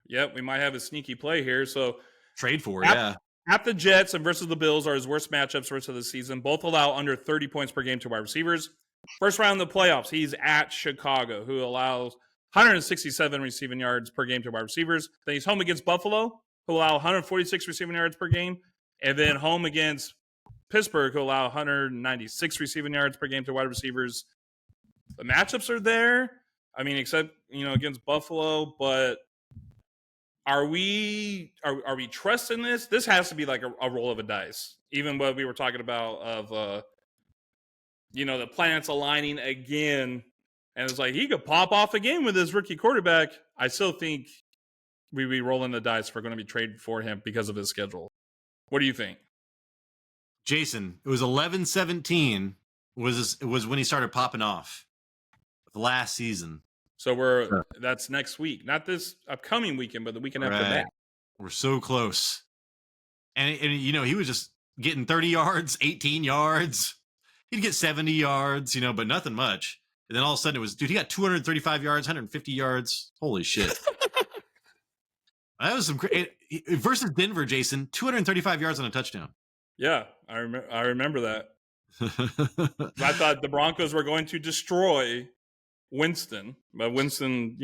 yep, we might have a sneaky play here. So, trade for it, yeah. At the Jets and versus the Bills are his worst matchups rest of the season. Both allow under 30 points per game to wide receivers. First round of the playoffs, he's at Chicago, who allows 167 receiving yards per game to wide receivers. Then he's home against Buffalo, who allow 146 receiving yards per game. And then home against Pittsburgh, who allow 196 receiving yards per game to wide receivers. The matchups are there. I mean, except, against Buffalo, but are we trusting this? This has to be like a roll of a dice. Even what we were talking about of, the planets aligning again. And it's like, he could pop off again with his rookie quarterback. I still think we'd be rolling the dice if we're going to be trading for him because of his schedule. What do you think? Jason, it was 11-17 was when he started popping off the last season. So that's next week, not this upcoming weekend, but the weekend after that. We're so close. And he was just getting 30 yards, 18 yards. He'd get 70 yards, but nothing much. And then all of a sudden it was, dude, he got 235 yards, 150 yards. Holy shit. That was some versus Denver, Jason, 235 yards on a touchdown. Yeah, I remember that. I thought the Broncos were going to destroy Winston, but Winston,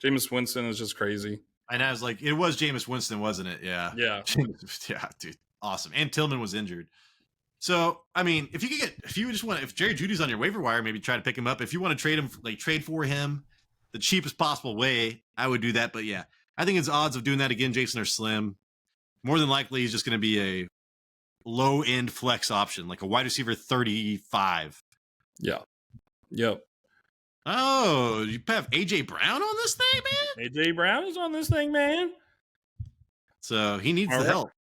Jameis Winston is just crazy. And I was like, it was Jameis Winston, wasn't it? Yeah. Yeah. Yeah, dude. Awesome. And Tillman was injured. So, I mean, if Jerry Jeudy's on your waiver wire, maybe try to pick him up. If you want to trade for him the cheapest possible way, I would do that. But yeah, I think his odds of doing that again, Jason, are slim. More than likely, he's just going to be a low-end flex option, like a wide receiver 35. Yeah. Yep. Oh, you have A.J. Brown on this thing, man? A.J. Brown is on this thing, man. So he needs the help.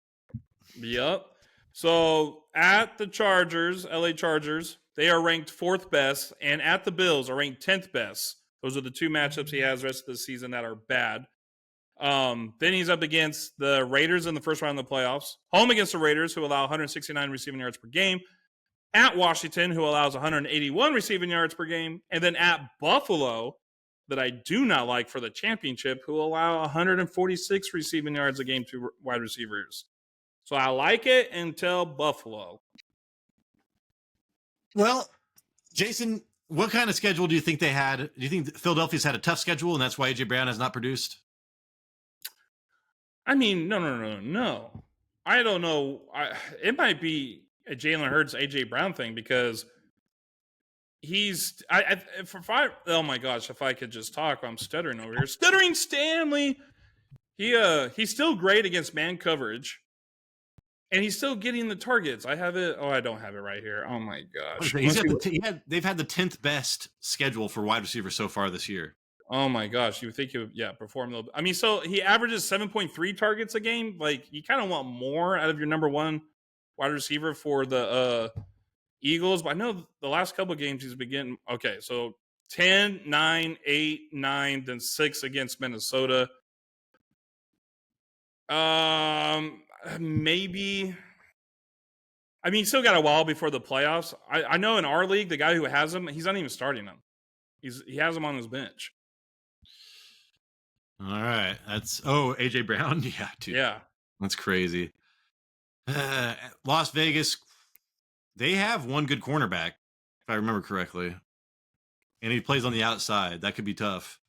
Yep. So at the Chargers, LA Chargers, they are ranked 4th best, and at the Bills are ranked 10th best. Those are the 2 matchups he has the rest of the season that are bad. Then he's up against the Raiders in the first round of the playoffs. Home against the Raiders, who allow 169 receiving yards per game. At Washington, who allows 181 receiving yards per game. And then at Buffalo, that I do not like for the championship, who allow 146 receiving yards a game to wide receivers. So I like it until Buffalo. Well, Jason, what kind of schedule do you think they had? Do you think Philadelphia's had a tough schedule and that's why AJ Brown has not produced? I mean, no. I don't know. It might be a Jalen Hurts, AJ Brown thing because he's. Oh my gosh, if I could just talk, I'm stuttering over here. Stuttering Stanley. He's still great against man coverage, and he's still getting the targets. I have it. Oh, I don't have it right here. Oh my gosh. They've had the 10th best schedule for wide receivers so far this year. Oh my gosh, you would think he would, perform a little bit. I mean, so he averages 7.3 targets a game. Like, you kind of want more out of your number one wide receiver for the Eagles. But I know the last couple of games he's been getting. Okay, so 10, 9, 8, 9, then 6 against Minnesota. Maybe. I mean, he still got a while before the playoffs. I know in our league, the guy who has him, he's not even starting him. He has him on his bench. All right. That's AJ Brown. Yeah, dude. Yeah. That's crazy. Las Vegas, they have one good cornerback, if I remember correctly. And he plays on the outside. That could be tough.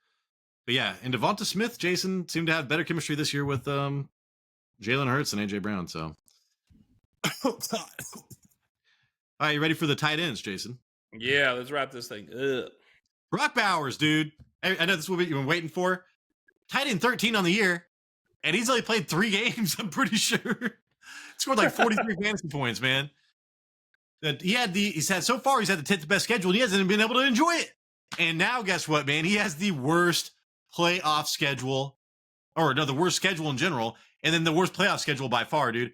But yeah, and Devonta Smith, Jason, seemed to have better chemistry this year with Jalen Hurts and AJ Brown. So all right, you ready for the tight ends, Jason? Yeah, let's wrap this thing up. Brock Bowers, dude. I know this is what you've been waiting for. Tight end 13 on the year, and he's only played 3 games, I'm pretty sure. Scored like 43 fantasy points, man. He's had the 10th best schedule, and he hasn't even been able to enjoy it. And now, guess what, man? He has the worst playoff schedule, the worst schedule in general, and then the worst playoff schedule by far, dude.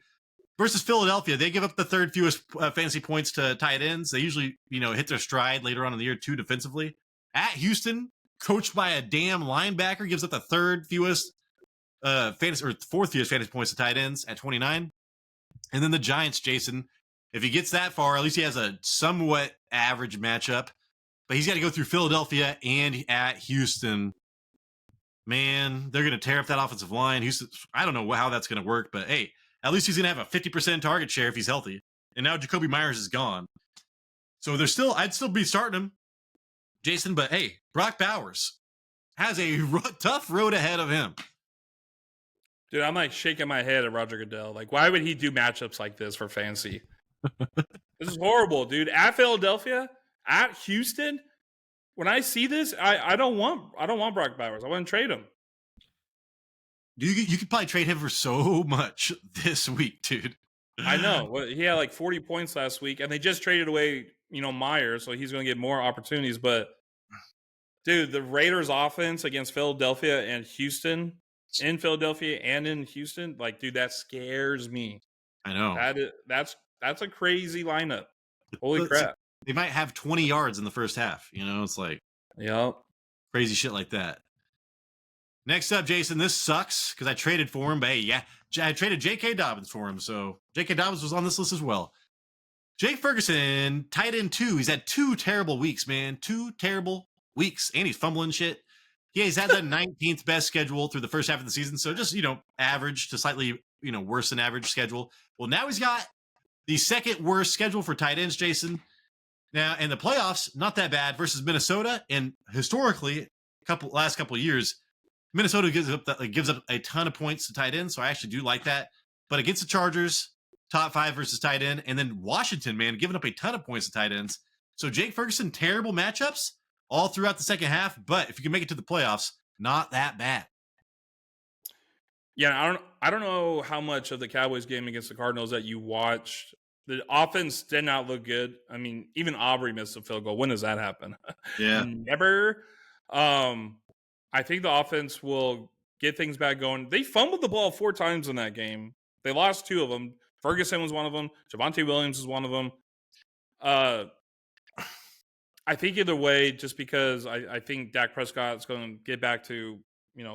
Versus Philadelphia, they give up the third fewest fantasy points to tight ends. They usually, hit their stride later on in the year too defensively. At Houston, coached by a damn linebacker, gives up the third fewest fourth fewest fantasy points to tight ends at 29. And then the Giants, Jason, if he gets that far, at least he has a somewhat average matchup. But he's got to go through Philadelphia and at Houston. Man, they're going to tear up that offensive line. Houston, I don't know how that's going to work, but hey, at least he's going to have a 50% target share if he's healthy. And now Jacoby Myers is gone. So I'd still be starting him, Jason. But hey, Brock Bowers has a tough road ahead of him. Dude, I'm like shaking my head at Roger Goodell. Like, why would he do matchups like this for fantasy? This is horrible, dude. At Philadelphia, at Houston. When I see this, I don't want Brock Bowers. I want to trade him. You could probably trade him for so much this week, dude. I know. He had like 40 points last week, and they just traded away, Myers, so he's going to get more opportunities. But, dude, the Raiders' offense against Philadelphia and Houston, in Philadelphia and in Houston, like, dude, that scares me. I know. That's a crazy lineup. Holy crap. They might have 20 yards in the first half. It's like crazy shit like that. Next up, Jason, this sucks because I traded for him. But hey, yeah, I traded J.K. Dobbins for him. So J.K. Dobbins was on this list as well. Jake Ferguson, tight end 2. He's had 2 terrible weeks, man. 2 terrible weeks. And he's fumbling shit. Yeah, he's had the 19th best schedule through the first half of the season. So just, average to slightly, worse than average schedule. Well, now he's got the second worst schedule for tight ends, Jason. Now, in the playoffs, not that bad versus Minnesota. And historically, last couple of years, Minnesota gives up a ton of points to tight ends. So I actually do like that. But against the Chargers, top 5 versus tight end. And then Washington, man, giving up a ton of points to tight ends. So Jake Ferguson, terrible matchups all throughout the second half. But if you can make it to the playoffs, not that bad. Yeah, I don't know how much of the Cowboys game against the Cardinals that you watched. The offense did not look good. I mean, even Aubrey missed a field goal. When does that happen? Yeah. Never. I think the offense will get things back going. They fumbled the ball 4 times in that game. They lost 2 of them. Ferguson was one of them. Javonte Williams was one of them. I think either way, just because I think Dak Prescott is going to get back to,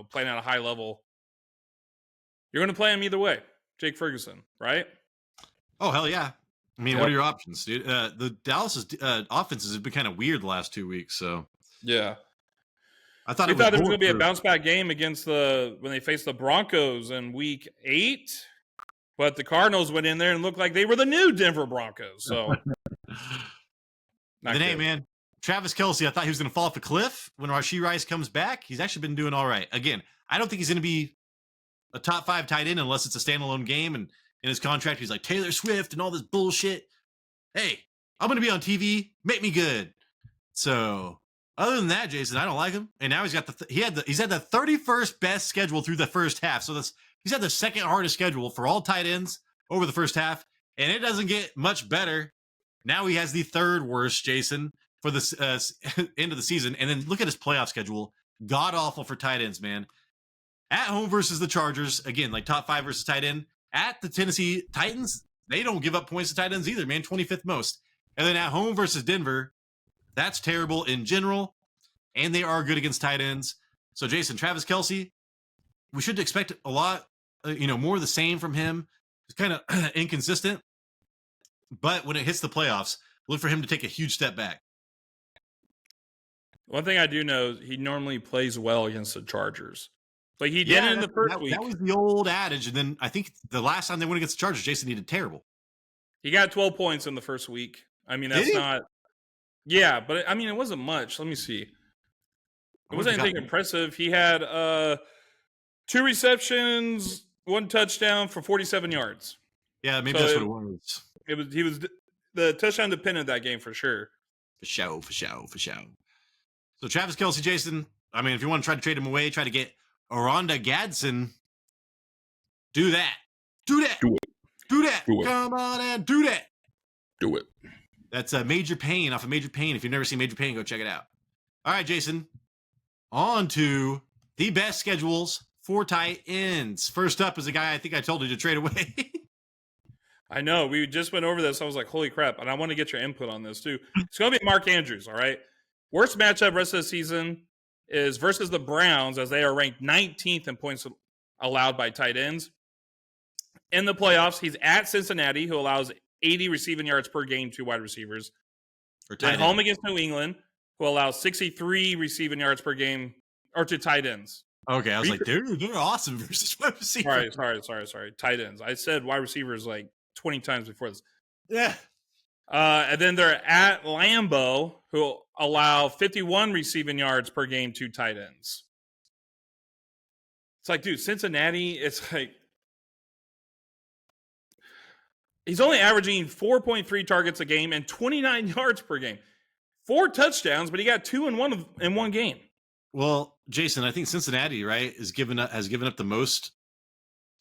playing at a high level. You're going to play him either way. Jake Ferguson, right? Oh, hell yeah. I mean, What are your options, dude? The Dallas' offenses have been kind of weird the last 2 weeks, so. Yeah. I thought We it was thought there was going to be a bulletproof. bounce back game against when they faced the Broncos in Week 8, but the Cardinals went in there and looked like they were the new Denver Broncos. So, not Then, hey, good. man, Travis Kelce, I thought he was going to fall off a cliff when Rashee Rice comes back. He's actually been doing all right. Again, I don't think he's going to be a top 5 tight end unless it's a standalone game. And in his contract, he's like Taylor Swift and all this bullshit. Hey, I'm going to be on TV. Make me good. So, other than that, Jason, I don't like him. And now he's got he's had the 31st best schedule through the first half. So he's had the second hardest schedule for all tight ends over the first half, and it doesn't get much better. Now he has the third worst, Jason, for the end of the season. And then look at his playoff schedule. God awful for tight ends, man. At home versus the Chargers, again, like top 5 versus tight end. At the Tennessee Titans, they don't give up points to tight ends either, man. 25th most. And then at home versus Denver, that's terrible in general. And they are good against tight ends. So, Jason, Travis Kelce, we should expect a lot, more of the same from him. It's kind of inconsistent. But when it hits the playoffs, look for him to take a huge step back. One thing I do know, he normally plays well against the Chargers. But he did it in the first week. That was the old adage. And then I think the last time they went against the Chargers, Jason needed terrible. He got 12 points in the first week. I mean, that's not. Yeah, but I mean, it wasn't much. Let me see. It wasn't anything impressive. He had 2 receptions, 1 touchdown for 47 yards. Yeah, maybe that's what it was. He was the touchdown dependent that game for sure. For sure. So Travis Kelce, Jason, I mean, if you want to try to trade him away, try to get Oronda Gadsden, do that. Do that. Come on and do that. Do it. That's Major Pain off of Major Pain. If you've never seen Major Pain, go check it out. All right, Jason. On to the best schedules for tight ends. First up is a guy I think I told you to trade away. I know. We just went over this. I was like, holy crap. And I want to get your input on this, too. It's going to be Mark Andrews, all right? Worst matchup rest of the season is versus the Browns, as they are ranked 19th in points allowed by tight ends. In the playoffs, he's at Cincinnati, who allows 80 receiving yards per game to wide receivers. Then home against New England, who allows 63 receiving yards per game, or to tight ends. Okay, I was like, dude, they're awesome versus wide receivers. Sorry. Tight ends. I said wide receivers like 20 times before this. Yeah. And then they're at Lambeau, who allow 51 receiving yards per game to tight ends. It's like, dude, Cincinnati, it's like he's only averaging 4.3 targets a game and 29 yards per game. 4 touchdowns, but he got 2 in one game. Well, Jason, I think Cincinnati, right, has given up the most.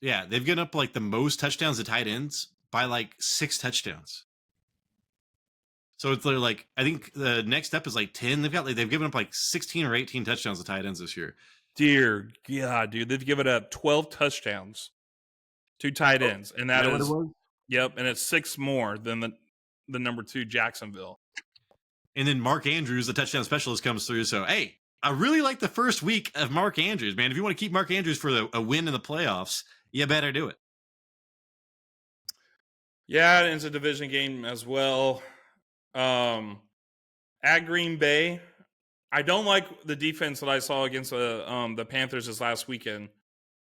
Yeah, they've given up like the most touchdowns to tight ends by like 6 touchdowns. So it's like, I think the next step is like 10. They've given up like 16 or 18 touchdowns to tight ends this year. Dear God, dude, they've given up 12 touchdowns to tight ends, and that is what it was? Yep, and it's 6 more than the number 2 Jacksonville. And then Mark Andrews, the touchdown specialist, comes through. So hey, I really like the first week of Mark Andrews, man. If you want to keep Mark Andrews for a win in the playoffs, you better do it. Yeah, it's a division game as well. At Green Bay, I don't like the defense that I saw against the Panthers this last weekend.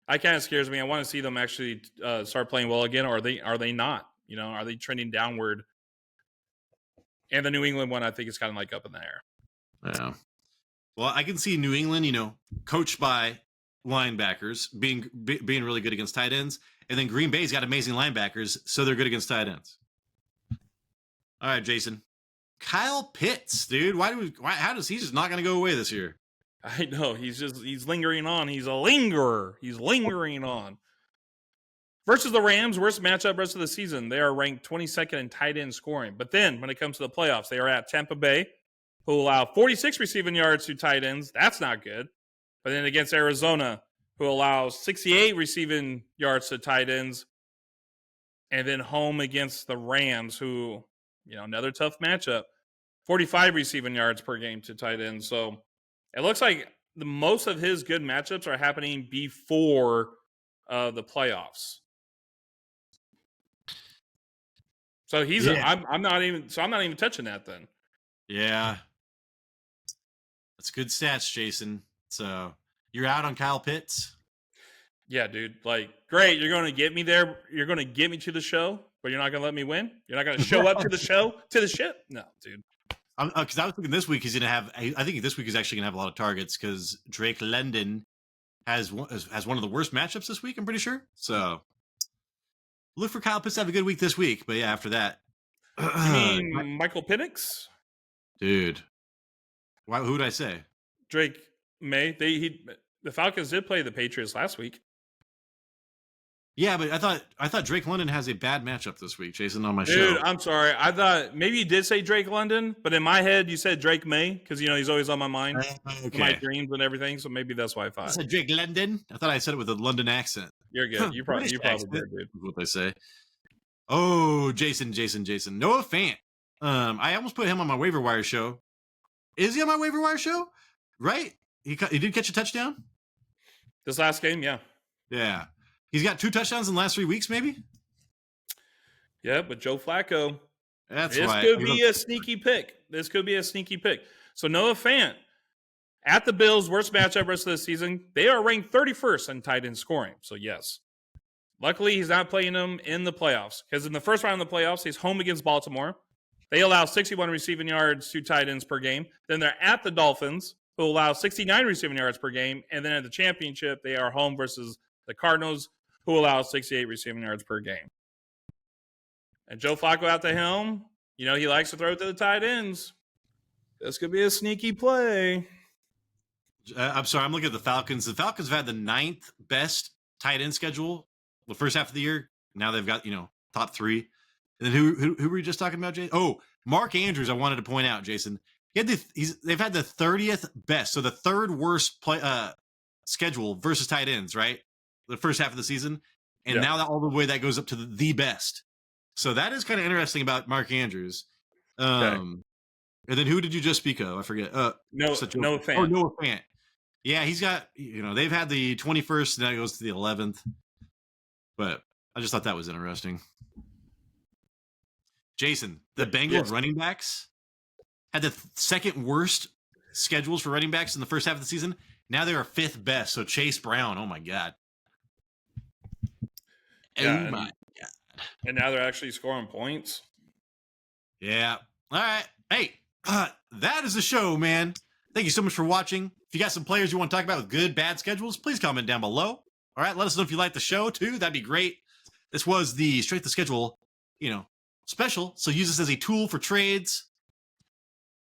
That kind of scares me. I want to see them actually start playing well again, or are they not? You know, are they trending downward? And the New England one, I think, is kind of like up in the air. Yeah. Well, I can see New England, coached by linebackers being really good against tight ends, and then Green Bay's got amazing linebackers, so they're good against tight ends. All right, Jason. Kyle Pitts, dude. How does he just not going to go away this year? I know. He's lingering on. He's a lingerer. He's lingering on. Versus the Rams, worst matchup rest of the season. They are ranked 22nd in tight end scoring. But then when it comes to the playoffs, they are at Tampa Bay, who allow 46 receiving yards to tight ends. That's not good. But then against Arizona, who allows 68 receiving yards to tight ends. And then home against the Rams, who, another tough matchup, 45 receiving yards per game to tight ends. So it looks like most of his good matchups are happening before the playoffs. So I'm not even touching that then. Yeah. That's good stats, Jason. So you're out on Kyle Pitts. Yeah, dude. Like, great. You're going to get me there. You're going to get me to the show, but you're not going to let me win. You're not going to show up to the show, to the ship. No, dude. Because I was thinking this week he's going to have. I think this week he's actually going to have a lot of targets because Drake London has one of the worst matchups this week. I'm pretty sure. So look for Kyle Pitts to have a good week this week. But yeah, after that, You mean Michael Penix? dude, who would I say? Drake May. The Falcons did play the Patriots last week. Yeah, but I thought Drake London has a bad matchup this week, Jason, on my Dude, show. I'm sorry. I thought maybe you did say Drake London, but in my head you said Drake May because he's always on my mind, in my dreams and everything. So maybe that's why I thought. I said Drake London. I thought I said it with a London accent. You're good. You probably did, dude. Is what they say. Oh, Jason. Noah Fant. I almost put him on my waiver wire show. Is he on my waiver wire show? Right? He did catch a touchdown? This last game, yeah. Yeah. He's got 2 touchdowns in the last 3 weeks, maybe? Yeah, but Joe Flacco. This could be a sneaky pick. So Noah Fant, at the Bills' worst matchup rest of the season, they are ranked 31st in tight end scoring. So yes. Luckily, he's not playing them in the playoffs because in the first round of the playoffs, he's home against Baltimore. They allow 61 receiving yards to tight ends per game. Then they're at the Dolphins, who allow 69 receiving yards per game. And then at the championship, they are home versus the Cardinals, who allow 68 receiving yards per game. And Joe Flacco at the helm, he likes to throw it to the tight ends. This could be a sneaky play. I'm sorry, I'm looking at the Falcons. The Falcons have had the 9th best tight end schedule the first half of the year. Now they've got, top 3. And then who were you just talking about, Jason? Oh, Mark Andrews, I wanted to point out, Jason. They've had the 30th best, so the 3rd worst schedule versus tight ends, right? The first half of the season. And now all the way that goes up to the best. So that is kind of interesting about Mark Andrews. Okay. And then who did you just speak of? I forget. Noah Fant. Oh, Noah Fant. Yeah, he's got, they've had the 21st, and now it goes to the 11th. But I just thought that was interesting. Jason, the Bengals running backs had the 2nd worst schedules for running backs in the first half of the season. Now they are 5th best. So Chase Brown, oh my God. Yeah, God. And now they're actually scoring points. Yeah. All right. Hey, that is the show, man. Thank you so much for watching. If you got some players you want to talk about with good, bad schedules, please comment down below. All right. Let us know if you like the show, too. That'd be great. This was the Straight to Schedule, special. So use this as a tool for trades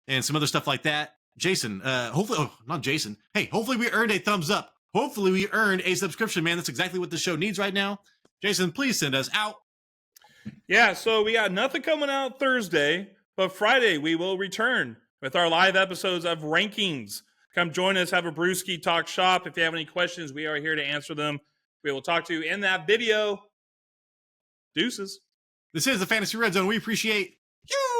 and some other stuff like that. Jason, not Jason. Hey, hopefully we earned a thumbs up. Hopefully we earned a subscription, man. That's exactly what the show needs right now. Jason, please send us out. Yeah, so we got nothing coming out Thursday, but Friday we will return with our live episodes of Rankings. Come join us, have a brewski, talk shop. If you have any questions, we are here to answer them. We will talk to you in that video. Deuces. This is the Fantasy Red Zone. We appreciate you.